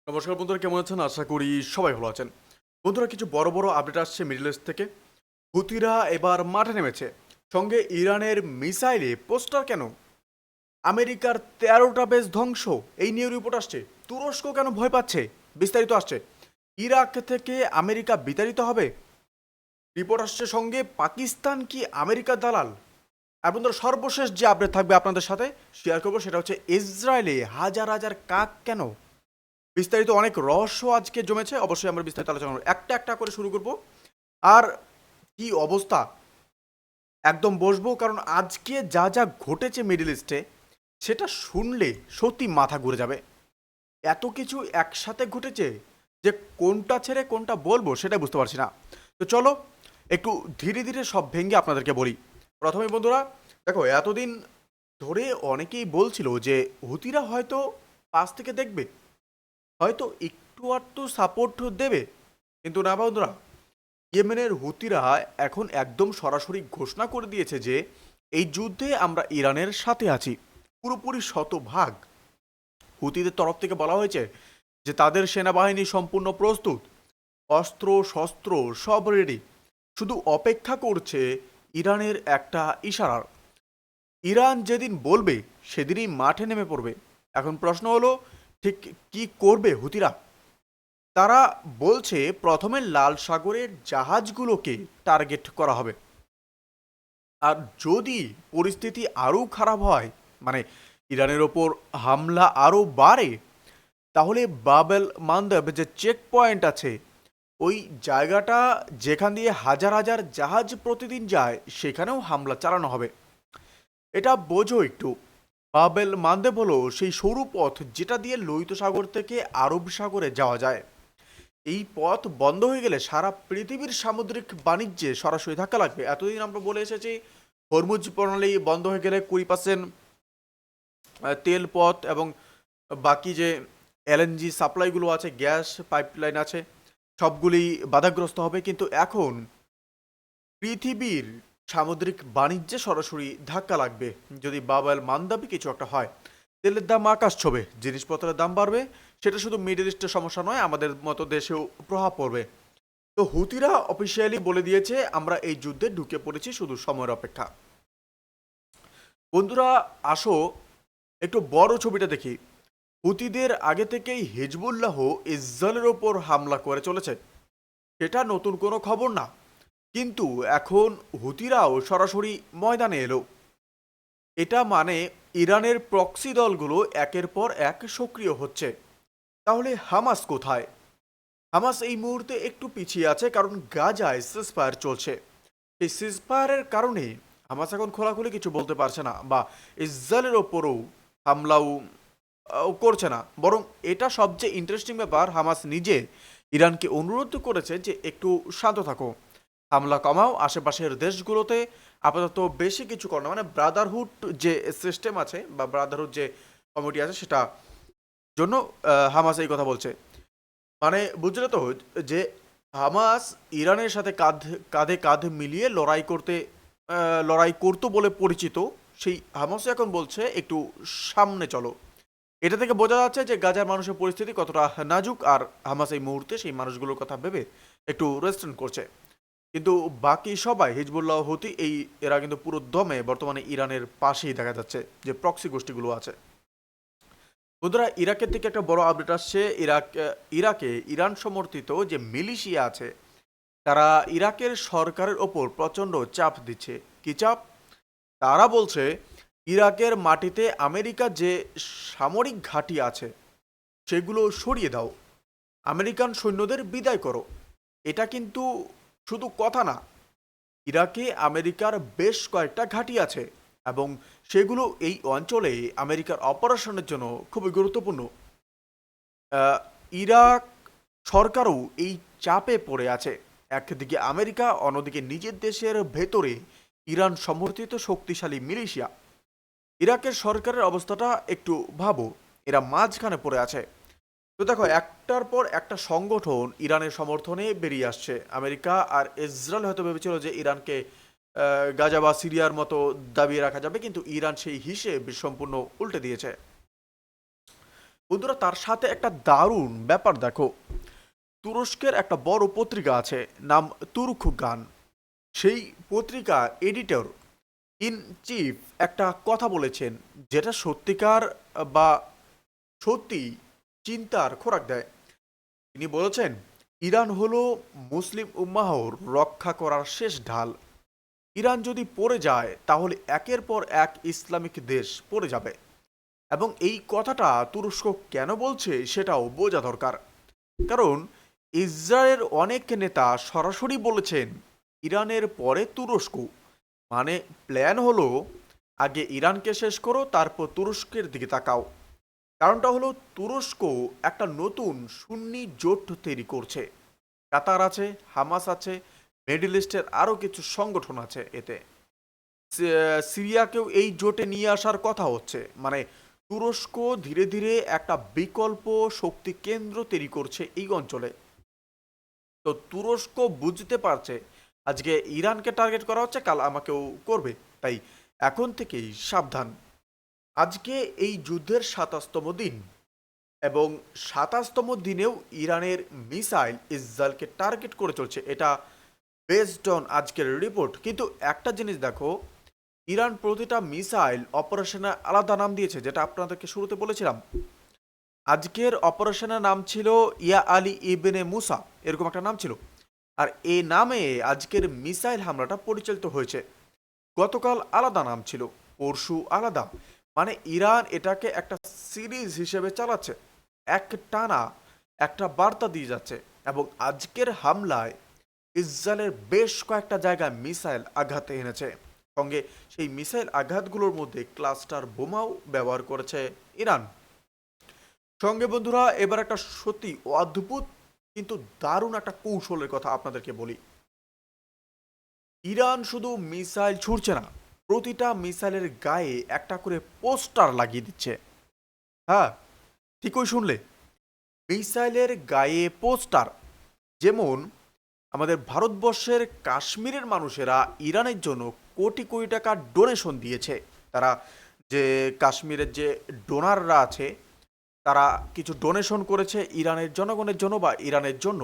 নমস্কার বন্ধুরা, কেমন আছেন? আশা করি সবাই ভালো আছেন। বন্ধুরা, কিছু বড় বড় আপডেট আসছে মিডল ইস্ট থেকে। হুতিরা এবার মাঠে নেমেছে, সঙ্গে ইরানের মিসাইলে পোস্টার কেন? আমেরিকার 13টা বেস ধ্বংস, এই নিয়ে রিপোর্ট আসছে। তুরস্ক কেন ভয় পাচ্ছে? বিস্তারিত আসছে। ইরাক থেকে আমেরিকা বিতাড়িত হবে, রিপোর্ট আসছে। সঙ্গে পাকিস্তান কি আমেরিকার দালাল? আর বন্ধুরা, সর্বশেষ যে আপডেট থাকবে আপনাদের সাথে শেয়ার করবো, সেটা হচ্ছে ইসরায়েলে হাজার হাজার কাক কেন? বিস্তারিত অনেক রহস্য আজকে জমেছে, অবশ্যই আমরা বিস্তারিত আলোচনা করব। একটা একটা করে শুরু করব। আর কি অবস্থা, একদম বসবো, কারণ আজকে যা যা ঘটেছে মিডল ইস্টে, সেটা শুনলে সত্যি মাথা ঘুরে যাবে। এত কিছু একসাথে ঘটেছে যে কোনটা ছেড়ে কোনটা বলবো সেটা বুঝতে পারছি না। তো চলো একটু ধীরে ধীরে সব ভেঙে আপনাদেরকে বলি। প্রথমে বন্ধুরা, দেখো, এতদিন ধরে অনেকেই বলছিল যে হুতিরা হয়তো পাশ থেকে দেখবে, হয়তো একটু আধটু সাপোর্ট দেবে, কিন্তু না বন্ধুরা। ইয়েমেনের হুতিরা এখন একদম সরাসরি ঘোষণা করে দিয়েছে যে এই যুদ্ধে আমরা ইরানের সাথে আছি, পুরোপুরি শতভাগ। হুতিদের তরফ থেকে বলা হয়েছে যে তাদের সেনাবাহিনী সম্পূর্ণ প্রস্তুত, অস্ত্র শস্ত্র সব রেডি, শুধু অপেক্ষা করছে ইরানের একটা ইশারার। ইরান যেদিন বলবে সেদিনই মাঠে নেমে পড়বে। এখন প্রশ্ন হলো, ঠিক কি করবে হুতিরা? তারা বলছে প্রথমে লাল সাগরের জাহাজগুলোকে টার্গেট করা হবে, আর যদি পরিস্থিতি আরও খারাপ হয়, মানে ইরানের ওপর হামলা আরও বাড়ে, তাহলে বাবেল মান্দাব যে চেক পয়েন্ট আছে, ওই জায়গাটা যেখান দিয়ে হাজার হাজার জাহাজ প্রতিদিন যায়, সেখানেও হামলা চালানো হবে। এটা বোঝো একটু। বাবেল মান্দেব হলো সেই সরু পথ যেটা দিয়ে লোহিত সাগর থেকে আরব সাগরে যাওয়া যায়। এই পথ বন্ধ হয়ে গেলে সারা পৃথিবীর সামুদ্রিক বাণিজ্যে সরাসরি ধাক্কা লাগবে। এতদিন আমরা বলে এসেছি হরমুজ প্রণালী বন্ধ হয়ে গেলে 20% তেল পথ এবং বাকি যে এলএনজি সাপ্লাইগুলো আছে, গ্যাস পাইপলাইন আছে, সবগুলি বাধাগ্রস্ত হবে। কিন্তু এখন পৃথিবীর সামুদ্রিক বাণিজ্যে সরাসরি ধাক্কা লাগবে। যদি বাবেল মান্দাবি কিছু একটা হয়, তেলের দাম আকাশ ছোঁবে, জিনিসপত্রের দাম বাড়বে। সেটা শুধু মিডল ইস্টের সমস্যা নয়, আমাদের মতো দেশেও প্রভাব পড়বে। তো হুতিরা অফিসিয়ালি বলে দিয়েছে আমরা এই যুদ্ধে ঢুকে পড়েছি, শুধু সময়ের অপেক্ষা। বন্ধুরা, আসো একটু বড় ছবিটা দেখি। হুতিদের আগে থেকেই হিজবুল্লাহ ইসরায়েলের ওপর হামলা করে চলেছে, সেটা নতুন কোনো খবর না। কিন্তু এখন হুতিরাও সরাসরি ময়দানে এলো। এটা মানে ইরানের প্রক্সি দলগুলো একের পর এক সক্রিয় হচ্ছে। তাহলে হামাস কোথায়? হামাস এই মুহূর্তে একটু পিছিয়ে আছে, কারণ গাজায় সিজফায়ার চলছে। এই সিজফায়ারের কারণে হামাস এখন খোলাখুলি কিছু বলতে পারছে না, বা ইসরায়েলের ওপরও হামলাও করছে না। বরং এটা সবচেয়ে ইন্টারেস্টিং ব্যাপার, হামাস নিজে ইরানকে অনুরোধ করেছে যে একটু শান্ত থাকো, হামলা কমাও, আশেপাশের দেশগুলোতে আপাতত বেশি কিছু করো না। মানে ব্রাদারহুড যে সিস্টেম আছে বা ব্রাদারহুড যে কমিটি আছে, সেটা জন্য হামাস এই কথা বলছে। মানে বুঝলে তো যে হামাস ইরানের সাথে কাঁধে কাঁধ মিলিয়ে লড়াই করতো বলে পরিচিত। সেই হামাস এখন বলছে একটু সামনে চলো। এটা থেকে বোঝা যাচ্ছে যে গাজার মানুষের পরিস্থিতি কতটা নাজুক, আর হামাস এই মুহূর্তে সেই মানুষগুলোর কথা ভেবে একটু রেস্টুরেন্ট করছে। কিন্তু বাকি সবাই, হিজবুল্লাহ, হুতি, এরা কিন্তু পুরো দমে বর্তমানে ইরানের পাশেই দেখা যাচ্ছে, যে প্রক্সি গোষ্ঠীগুলো আছে। বন্ধুরা, ইরাকের থেকে একটা বড় আপডেট আসছে। ইরাকে ইরান সমর্থিত যে মিলিশিয়া আছে, তারা ইরাকের সরকারের ওপর প্রচণ্ড চাপ দিচ্ছে। কি চাপ? তারা বলছে ইরাকের মাটিতে আমেরিকা যে সামরিক ঘাঁটি আছে, সেগুলো সরিয়ে দাও, আমেরিকান সৈন্যদের বিদায় করো। এটা কিন্তু শুধু কথা না, ইরাকে আমেরিকার বেশ কয়েকটা ঘাঁটি আছে, এবং সেগুলো এই অঞ্চলে আমেরিকার অপারেশনের জন্য খুবই গুরুত্বপূর্ণ। আহ, ইরাক সরকারও এই চাপে পড়ে আছে। একদিকে আমেরিকা, অন্যদিকে নিজের দেশের ভেতরে ইরান সমর্থিত শক্তিশালী মিলিশিয়া। ইরাকের সরকারের অবস্থাটা একটু ভাবো, এরা মাঝখানে পড়ে আছে। তো দেখো, একটার পর একটা সংগঠন ইরানের সমর্থনে বেরিয়ে আসছে। আমেরিকা আর ইসরায়েল হয়তো ভেবেছিল যে ইরানকে গাজা বা সিরিয়ার মতো দাবিয়ে রাখা যাবে, কিন্তু ইরান সেই হিসেব সম্পূর্ণ উল্টে দিয়েছে। বন্ধুরা তার সাথে একটা দারুণ ব্যাপার দেখো, তুরস্কের একটা বড় পত্রিকা আছে, নাম তুর্কগান। সেই পত্রিকা এডিটর ইন চিফ একটা কথা বলেছেন, যেটা সত্যিকার বা সত্যি চিন্তার খোরাক দেয়। তিনি বলেছেন, ইরান হলো মুসলিম উম্মাহর রক্ষা করার শেষ ঢাল। ইরান যদি পড়ে যায় তাহলে একের পর এক ইসলামিক দেশ পড়ে যাবে। এবং এই কথাটা তুরস্ক কেন বলছে সেটাও বোঝা দরকার। কারণ ইসরায়েলের অনেক নেতা সরাসরি বলেছেন ইরানের পরে তুরস্ক। মানে প্ল্যান হলো আগে ইরানকে শেষ করো, তারপর তুরস্কের দিকে তাকাও। কারণটা হলো তুরস্ক একটা নতুন সুন্নি জোট তৈরি করছে। কাতার আছে, হামাস আছে, মিডল ইস্টের আরও কিছু সংগঠন আছে। এতে সিরিয়াকেও এই জোটে নিয়ে আসার কথা হচ্ছে। মানে তুরস্ক ধীরে ধীরে একটা বিকল্প শক্তি কেন্দ্র তৈরি করছে এই অঞ্চলে। তো তুরস্ক বুঝতে পারছে আজকে ইরানকে টার্গেট করা হচ্ছে, কাল আমাকেও করবে। তাই এখন থেকেই সাবধান। আজকে এই যুদ্ধের ২৭তম দিন, এবং ২৭তম দিনেও ইরানের মিসাইল ইসরায়েলকে টার্গেট করে চলছে। এটা বেসড অন আজকের রিপোর্ট। কিন্তু একটা জিনিস দেখো, ইরান প্রতিটা মিসাইল অপারেশনের আলাদা নাম দিয়েছে, যেটা আপনাদেরকে শুরুতে বলেছিলাম। আজকের অপারেশনের নাম ছিল ইয়া আলী ইবনে মুসা, এরকম একটা নাম ছিল। আর এই নামে আজকের মিসাইল হামলাটা পরিচালিত হয়েছে। গতকাল আলাদা নাম ছিল, পরশু আলাদা। মানে ইরান এটাকে একটা সিরিজ হিসেবে চালাচ্ছে, এক টানা একটা বার্তা দিয়ে যাচ্ছে। এবং আজকের হামলায় ইসরায়েলের বেশ কয়েকটা জায়গায় মিসাইল আঘাত এনেছে। সঙ্গে সেই মিসাইল আঘাতগুলোর মধ্যে ক্লাস্টার বোমাও ব্যবহার করেছে ইরান। সঙ্গে বন্ধুরা এবার একটা সত্যি অদ্ভুত কিন্তু দারুণ একটা কৌশলের কথা আপনাদেরকে বলি। ইরান শুধু মিসাইল ছুড়ছে না, প্রতিটা মিসাইলের গায়ে একটা করে পোস্টার লাগিয়ে দিচ্ছে। হ্যাঁ, ঠিকই শুনলে, মিসাইলের গায়ে পোস্টার। যেমন আমাদের ভারতবর্ষের কাশ্মীরের মানুষেরা ইরানের জন্য কোটি কোটি টাকা ডোনেশন দিয়েছে। তারা যে কাশ্মীরের যে ডোনাররা আছে, তারা কিছু ডোনেশন করেছে ইরানের জনগণের জন্য বা ইরানের জন্য।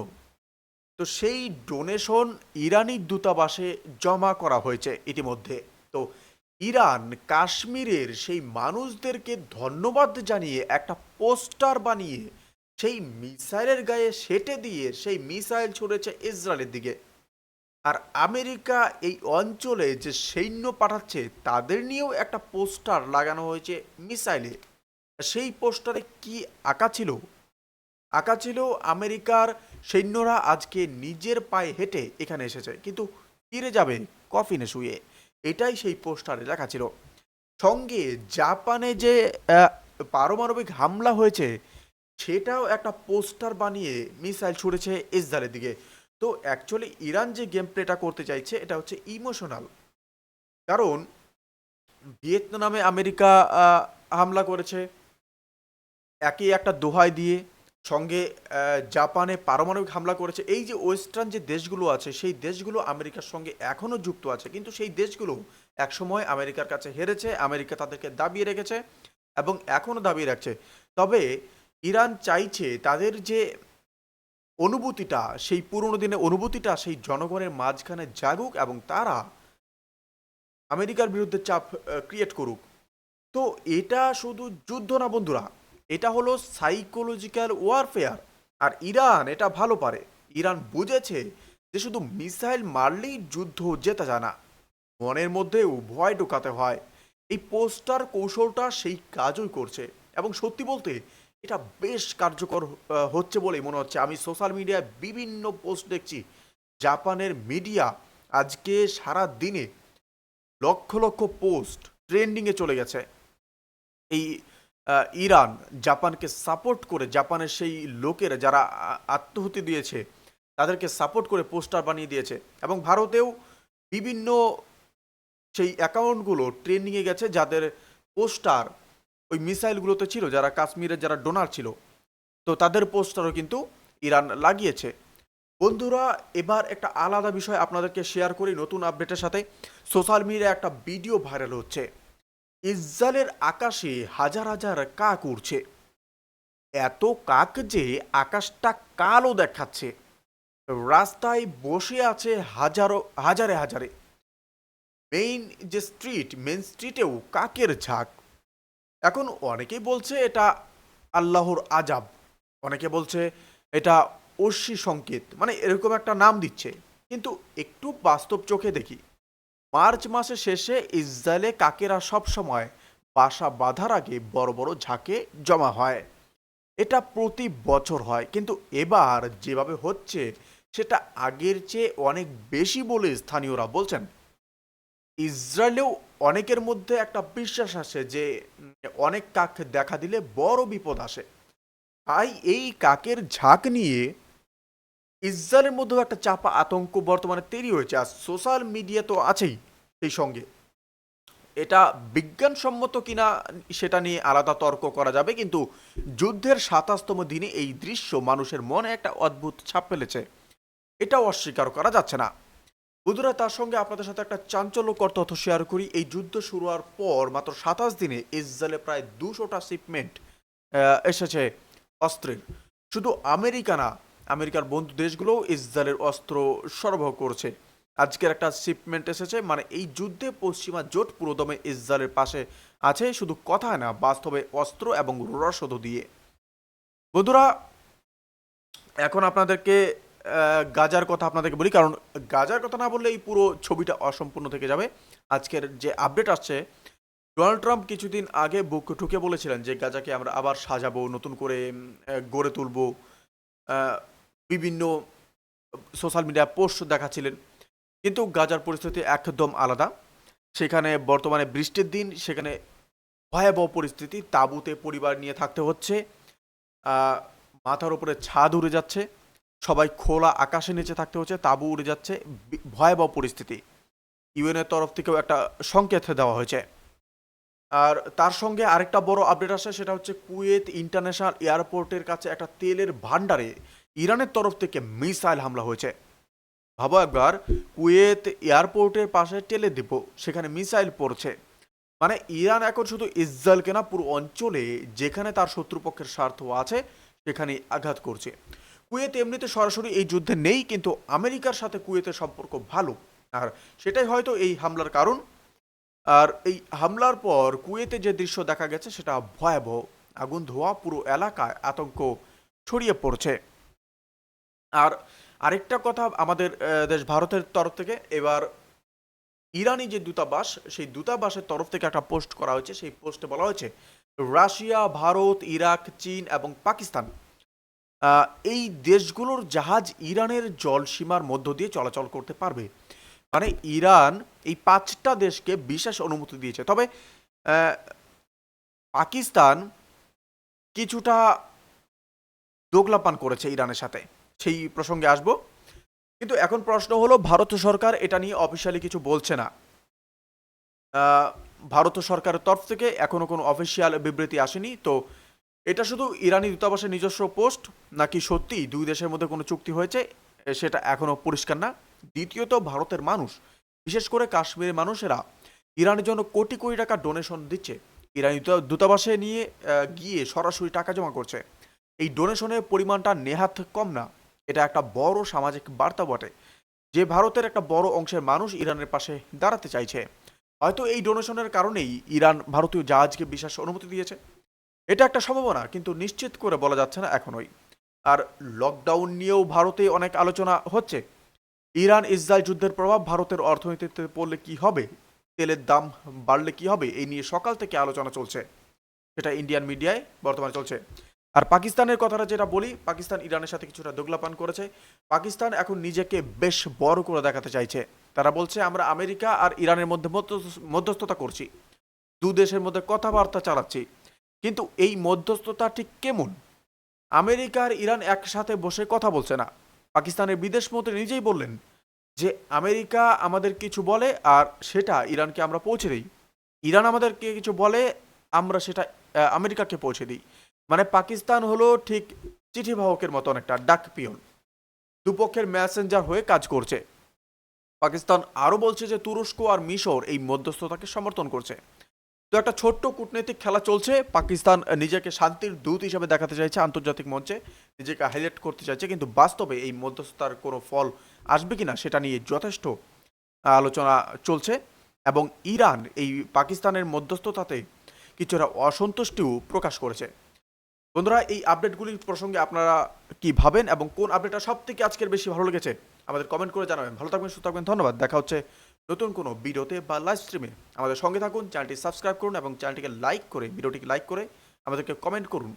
তো সেই ডোনেশন ইরানি দূতাবাসে জমা করা হয়েছে ইতিমধ্যে। তো ইরান কাশ্মীরের সেই মানুষদেরকে ধন্যবাদ জানিয়ে একটা পোস্টার বানিয়ে সেই মিসাইলের গায়ে সেটে দিয়ে সেই মিসাইল ছুড়েছে ইসরায়েলের দিকে। আর আমেরিকা এই অঞ্চলে যে সৈন্য পাঠাচ্ছে তাদের নিয়েও একটা পোস্টার লাগানো হয়েছে মিসাইলে। সেই পোস্টারে কি আঁকা ছিল? আঁকা ছিল আমেরিকার সৈন্যরা আজকে নিজের পায়ে হেঁটে এখানে এসেছে, কিন্তু ফিরে যাবে কফিনে শুয়ে। এটাই সেই পোস্টারে লেখা ছিল। সঙ্গে জাপানে যে আহ, পারমাণবিক হামলা হয়েছে সেটাও একটা পোস্টার বানিয়ে মিসাইল ছুড়েছে ইসরায়েলের দিকে। তো অ্যাকচুয়ালি ইরান যে গেম প্লেটা করতে চাইছে এটা হচ্ছে ইমোশনাল। কারণ ভিয়েতনামে আমেরিকা হামলা করেছে একই একটা দোহাই দিয়ে। সঙ্গে জাপানে পারমাণবিক হামলা করেছে। এই যে ওয়েস্টার্ন যে দেশগুলো আছে সেই দেশগুলো আমেরিকার সঙ্গে এখনও যুক্ত আছে, কিন্তু সেই দেশগুলো একসময় আমেরিকার কাছে হেরেছে। আমেরিকা তাদেরকে দাবিয়ে রেখেছে এবং এখনও দাবিয়ে রাখছে। তবে ইরান চাইছে তাদের যে অনুভূতিটা, সেই পুরনো দিনের অনুভূতিটা সেই জনগণের মাঝখানে জাগুক এবং তারা আমেরিকার বিরুদ্ধে চাপ ক্রিয়েট করুক। তো এটা শুধু যুদ্ধ না বন্ধুরা, এটা হলো সাইকোলজিক্যাল ওয়ারফেয়ার। আর ইরান এটা ভালো পারে। ইরান বুঝেছে যে শুধু মিসাইল মারলেই যুদ্ধ জেতা যায় না, মনের মধ্যেও ভয় ঢোকাতে হয়। এই পোস্টার কৌশলটা সেই কাজই করছে। এবং সত্যি বলতে এটা বেশ কার্যকর হচ্ছে বলেই মনে হচ্ছে। আমি সোশ্যাল মিডিয়ায় বিভিন্ন পোস্ট দেখছি। জাপানের মিডিয়া আজকে সারা দিনে লক্ষ লক্ষ পোস্ট ট্রেন্ডিংয়ে চলে গেছে। এই ইরান জাপানকে সাপোর্ট করে, জাপানের সেই লোকেরা যারা আত্মহতি দিয়েছে তাদেরকে সাপোর্ট করে পোস্টার বানিয়ে দিয়েছে। এবং ভারতেও বিভিন্ন সেই অ্যাকাউন্টগুলো ট্রেন্ডিংয়ে গেছে যাদের পোস্টার ওই মিসাইলগুলোতে ছিল, যারা কাশ্মীরের যারা ডোনার ছিল, তো তাদের পোস্টারও কিন্তু ইরান লাগিয়েছে। বন্ধুরা এবার একটা আলাদা বিষয় আপনাদেরকে শেয়ার করি নতুন আপডেটের সাথে। সোশ্যাল মিডিয়ায় একটা ভিডিও ভাইরাল হচ্ছে, ইসরায়েলের আকাশে হাজার হাজার কাক উড়ছে। এত কাক যে আকাশটা কালো দেখাচ্ছে, রাস্তায় বসে আছে হাজারে হাজারে। মেইন স্ট্রিটেও কাকের ঝাঁক। এখন অনেকেই বলছে এটা আল্লাহর আজাব, অনেকে বলছে এটা অশ্বী সংকেত, মানে এরকম একটা নাম দিচ্ছে। কিন্তু একটু বাস্তব চোখে দেখি, মার্চ মাসের শেষে ইসরায়েলে কাকেরা সব সময় বাসা বাঁধার আগে বড় বড় ঝাঁকে জমা হয়। এটা প্রতি বছর হয়, কিন্তু এবার যেভাবে হচ্ছে সেটা আগের চেয়ে অনেক বেশি বলে স্থানীয়রা বলছেন। ইসরায়েলেও অনেকের মধ্যে একটা বিশ্বাস আছে যে অনেক কাক দেখা দিলে বড় বিপদ আসে। তাই এই কাকের ঝাঁক নিয়ে ইসরায়েলের মধ্যেও একটা চাপা আতঙ্ক বর্তমানে তৈরি হয়েছে, আর সোশ্যাল মিডিয়া তো আছেই। সেই সঙ্গে এটা বিজ্ঞানসম্মত কিনা সেটা নিয়ে আলাদা তর্ক করা যাবে, কিন্তু যুদ্ধের ২৭তম দিনে এই দৃশ্য মানুষের মনে একটা অদ্ভুত ছাপ ফেলেছে, এটাও অস্বীকার করা যাচ্ছে না। বন্ধুরা, তার সঙ্গে আপনাদের সাথে একটা চাঞ্চল্যকর তথ্য শেয়ার করি। এই যুদ্ধ শুরু হওয়ার পর মাত্র ২৭ দিনে ইসরায়েলে প্রায় ২০০টা শিপমেন্ট এসেছে অস্ত্রের। শুধু আমেরিকা না, আমেরিকার বন্ধু দেশগুলোও ইসরায়েলের অস্ত্র সরবরাহ করছে। আজকের একটা শিপমেন্ট এসেছে, মানে এই যুদ্ধে পশ্চিমা জোট পুরোদমে ইসরায়েলের পাশে আছে, শুধু কথায় না, বাস্তবে অস্ত্র এবং রসদও দিয়ে। বন্ধুরা, এখন আপনাদেরকে গাজার কথা আপনাদেরকে বলি, কারণ গাজার কথা না বললে এই পুরো ছবিটা অসম্পূর্ণ থেকে যাবে। আজকের যে আপডেট আসছে, ডোনাল্ড ট্রাম্প কিছুদিন আগে বুক ঠুকে বলেছিলেন যে গাজাকে আমরা আবার সাজাবো, নতুন করে গড়ে তুলবো। আহ, বিভিন্ন সোশ্যাল মিডিয়া পোস্ট দেখাচ্ছিলেন, কিন্তু গাজার পরিস্থিতি একদম আলাদা। সেখানে বর্তমানে বৃষ্টির দিন, সেখানে ভয়াবহ পরিস্থিতি, তাঁবুতে পরিবার নিয়ে থাকতে হচ্ছে। আহ, মাথার উপরে ছাদ উড়ে যাচ্ছে, সবাই খোলা আকাশের নিচে থাকতে হচ্ছে, তাঁবু উড়ে যাচ্ছে। ভয়াবহ পরিস্থিতি। ইউএনের তরফ থেকেও একটা সংকেত দেওয়া হয়েছে। আর তার সঙ্গে আরেকটা বড় আপডেট আসে, সেটা হচ্ছে কুয়েত ইন্টারন্যাশনাল এয়ারপোর্টের কাছে একটা তেলের ভান্ডারে ইরানের তরফ থেকে মিসাইল হামলা হয়েছে। ভাবো একবার, কুয়েত এয়ারপোর্টের পাশে তেলে ডিপো, সেখানে মিসাইল পড়ছে। মানে ইরান এখন শুধু ইসরায়েলকে না, পুরো অঞ্চলে যেখানে তার শত্রুপক্ষের স্বার্থ আছে সেখানে আঘাত করছে। কুয়েত এমনিতে সরাসরি এই যুদ্ধে নেই, কিন্তু আমেরিকার সাথে কুয়েতের সম্পর্ক ভালো, আর সেটাই হয়তো এই হামলার কারণ। আর এই হামলার পর কুয়েতে যে দৃশ্য দেখা গেছে সেটা ভয়াবহ। আগুন ধোঁয়া, পুরো এলাকায় আতঙ্ক ছড়িয়ে পড়ছে। আর আরেকটা কথা, আমাদের দেশ ভারতের তরফ থেকে এবার ইরানি যে দূতাবাস, সেই দূতাবাসের তরফ থেকে একটা পোস্ট করা হয়েছে। সেই পোস্টে বলা হয়েছে রাশিয়া, ভারত, ইরাক, চীন এবং পাকিস্তান, এই দেশগুলোর জাহাজ ইরানের জলসীমার মধ্য দিয়ে চলাচল করতে পারবে। মানে ইরান এই ৫টা দেশকে বিশেষ অনুমতি দিয়েছে। তবে আহ, পাকিস্তান কিছুটা দোগলাপান করেছে ইরানের সাথে, সেই প্রসঙ্গে আসব। কিন্তু এখন প্রশ্ন হলো, ভারত সরকার এটা নিয়ে অফিসিয়ালি কিছু বলছে না। আহ, ভারত সরকারের তরফ থেকে এখনো কোনো অফিসিয়াল বিবৃতি আসেনি। তো এটা শুধু ইরানি দূতাবাসের নিজস্ব পোস্ট, নাকি সত্যি দুই দেশের মধ্যে কোনো চুক্তি হয়েছে, সেটা এখনো পরিষ্কার না। দ্বিতীয়ত, ভারতের মানুষ, বিশেষ করে কাশ্মীরের মানুষেরা ইরানের জন্য কোটি কোটি টাকা ডোনেশন দিচ্ছে, ইরানি দূতাবাসে নিয়ে গিয়ে সরাসরি টাকা জমা করছে। এই ডোনেশনের পরিমাণটা নেহাত কম না। এটা একটা বড় সামাজিক বার্তা বটে, যে ভারতের একটা বড় অংশের মানুষ ইরানের পাশে দাঁড়াতে চাইছে। হয়তো এই ডোনেশনের কারণেই ইরান ভারতীয় জাহাজকে বিশেষ অনুমতি দিয়েছে। এটা একটা সম্ভাবনা, কিন্তু নিশ্চিত করে বলা যাচ্ছে না এখনোই। আর লকডাউন নিয়েও ভারতে অনেক আলোচনা হচ্ছে। ইরান ইসরায়েল যুদ্ধের প্রভাব ভারতের অর্থনীতিতে পড়লে কি হবে, তেলের দাম বাড়লে কি হবে, এই নিয়ে সকাল থেকে আলোচনা চলছে। সেটা ইন্ডিয়ান মিডিয়ায় বর্তমানে চলছে। আর পাকিস্তানের কথাটা যেটা বলি, পাকিস্তান ইরানের সাথে কিছুটা দোগলাপান করেছে। পাকিস্তান এখন নিজেকে বেশ বড় করে দেখাতে চাইছে। তারা বলছে আমরা আমেরিকা আর ইরানের মধ্যে মধ্যস্থতা করছি, দু দেশের মধ্যে কথাবার্তা চালাচ্ছি। কিন্তু এই মধ্যস্থতা ঠিক কেমন? আমেরিকা আর ইরান একসাথে বসে কথা বলছে না। পাকিস্তানের বিদেশমন্ত্রী নিজেই বললেন যে আমেরিকা আমাদের কিছু বলে আর সেটা ইরানকে আমরা পৌঁছে দিই, ইরান আমাদেরকে কিছু বলে আমরা সেটা আমেরিকাকে পৌঁছে দিই। মানে পাকিস্তান হলো ঠিক চিঠিবাহকের মতো, অনেকটা ডাক পিয়ন, দুপক্ষের মেসেঞ্জার হয়ে কাজ করছে। পাকিস্তান আরও বলছে যে তুরস্ক আর মিশর এই মধ্যস্থতাকে সমর্থন করছে। তো একটা ছোট্ট কূটনৈতিক খেলা চলছে। পাকিস্তান নিজেকে শান্তির দূত হিসেবে দেখাতে চাইছে, আন্তর্জাতিক মঞ্চে নিজেকে হাইলাইট করতে চাইছে, কিন্তু বাস্তবে এই মধ্যস্থতার কোনো ফল আসবে কিনা সেটা নিয়ে যথেষ্ট আলোচনা চলছে। এবং ইরান এই পাকিস্তানের মধ্যস্থতাতে কিছুটা অসন্তুষ্টিও প্রকাশ করেছে। বন্ধুরা, এই আপডেটগুলির প্রসঙ্গে আপনারা কি ভাবেন এবং কোন আপডেটটা সব থেকে আজকের বেশি ভালো লেগেছে আমাদের কমেন্ট করে জানাবেন। ভালো থাকবেন, সুস্থ থাকবেন, ধন্যবাদ। দেখা হচ্ছে নতুন কোনো ভিডিওতে বা লাইভ স্ট্রিমে। আমাদের সঙ্গে থাকুন, চ্যানেলটি সাবস্ক্রাইব করুন এবং চ্যানেলটিকে লাইক করে, ভিডিওটিকে লাইক করে আমাদেরকে কমেন্ট করুন।